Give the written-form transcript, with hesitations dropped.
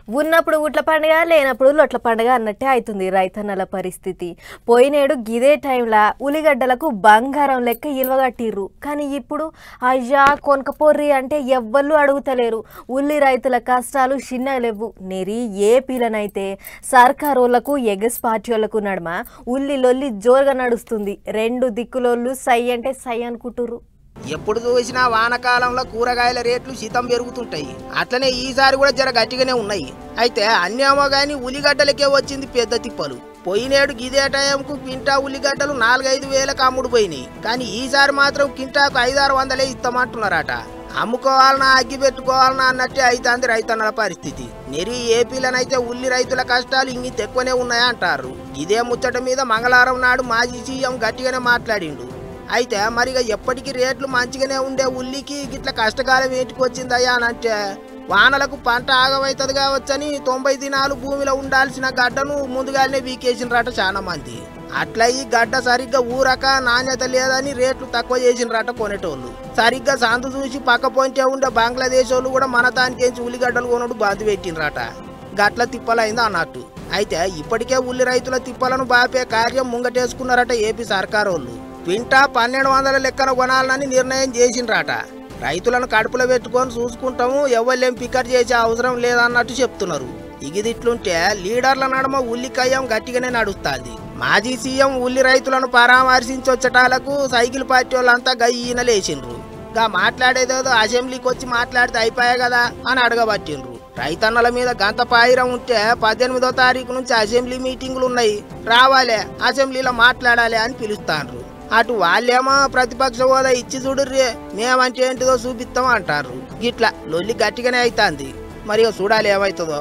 ఉన్నప్పుడు ఉట్ల పండుగ లేనప్పుడు లొట్ల పండుగ అన్నట్టే అవుతుంది రైతన్నల పరిస్థితి. పోయినేడు గిదే టైంలా ఉలిగడ్డలకు బంగారం లెక్క ఇల్వగట్టిర్రు. కానీ ఇప్పుడు అయ్యా కొనకపోర్రి అంటే ఎవ్వళ్ళు అడుగుతలేరు. ఉల్లి రైతుల కష్టాలు చిన్నలేవు. నెరి ఏ పీలనైతే సర్కారోళ్లకు ఎగస్ పార్టీలకు నడుమ ఉల్లి లొల్లి జోరుగా నడుస్తుంది. రెండు దిక్కులోళ్ళు సై అంటే సై అనుకుంటుర్రు. ఎప్పుడు చూసినా వానకాలంలో కూరగాయల రేట్లు శీతం పెరుగుతుంటాయి. అట్లనే ఈసారి కూడా జర గట్టిగానే ఉన్నాయి. అయితే అన్నేమో గాని ఉల్లిగడ్డలకే వచ్చింది పెద్ద తిప్పలు. పోయినేడు గిదే టైంకు కింటా ఉల్లిగడ్డలు 4-5 వేలకు అమ్ముడు పోయినాయి. కానీ ఈసారి మాత్రం కింటాకు 500-600 ఇస్తామంటున్నారట. అమ్ముకోవాలన్నా అగ్గి పెట్టుకోవాలన్నా అన్నట్టే అవుతుంది రైతన్నల పరిస్థితి. నెరి ఏపీలనైతే ఉల్లి రైతుల కష్టాలు ఇంగిత ఎక్కువనే ఉన్నాయంటారు. ఇదే ముచ్చట మీద మంగళవారం నాడు మాజీ సీఎం గట్టిగానే మాట్లాడిండు. అయితే మరిగా ఎప్పటికీ రేట్లు మంచిగానే ఉండే ఉల్లికి గిట్ల కష్టకాలం ఏంటికి వచ్చిందయ్యా అని అంటే వానలకు పంట ఆగమవుతుంది కావచ్చని 90 దినాలు భూమిలో ఉండాల్సిన గడ్డను ముందుగానే వీకేసినరట చాలా మంది. అట్లా ఈ గడ్డ సరిగ్గా ఊరక నాణ్యత లేదని రేట్లు తక్కువ చేసినరట కొనేటోళ్ళు. సరిగ్గా సందు చూసి పక్క పొంటే ఉండే బంగ్లాదేశ్ వాళ్ళు కూడా మన దానికేంచి ఉల్లిగడ్డలు కొనడు బంద్ పెట్టినరట. గట్ల తిప్పలైంది అన్నట్టు. అయితే ఇప్పటికే ఉల్లి రైతుల తిప్పలను బాపే కార్యం ముంగటేసుకున్నారట ఏపీ సర్కారోళ్ళు. క్వింటా 1200 లెక్కన కొనాలని నిర్ణయం చేసిండ్రట. రైతులను కడుపులో పెట్టుకొని చూసుకుంటాము, ఎవళ్ళేం పికర్ చేసే అవసరం లేదన్నట్టు చెప్తున్నారు. ఇగిదిట్లుంటే లీడర్ల నడుమ ఉల్లికయ్యం గట్టిగానే నడుస్తుంది. మాజీ సీఎం ఉల్లి రైతులను పరామర్శించొచ్చటాలకు సైకిల్ పార్టీ వాళ్ళంతా గయ్యన లేచిండ్రు. గా మాట్లాడేదేదో అసెంబ్లీకి వచ్చి మాట్లాడితే అయిపోయా కదా అని అడగబట్టిండ్రు. రైతన్నల మీద గంత పాయిరం ఉంటే 18వ తారీఖు నుంచి అసెంబ్లీ మీటింగులు ఉన్నాయి, రావాలి అసెంబ్లీలో మాట్లాడాలి అని పిలుస్తాండ్రు. అటు వాళ్ళేమో ప్రతిపక్ష హోదా ఇచ్చి చూడుర్రే, మేమంటే ఏంటిదో చూపిస్తాం అంటారు. గిట్లా లొల్లి గట్టిగానే అవుతుంది. మరి చూడాలి ఏమవుతుందో.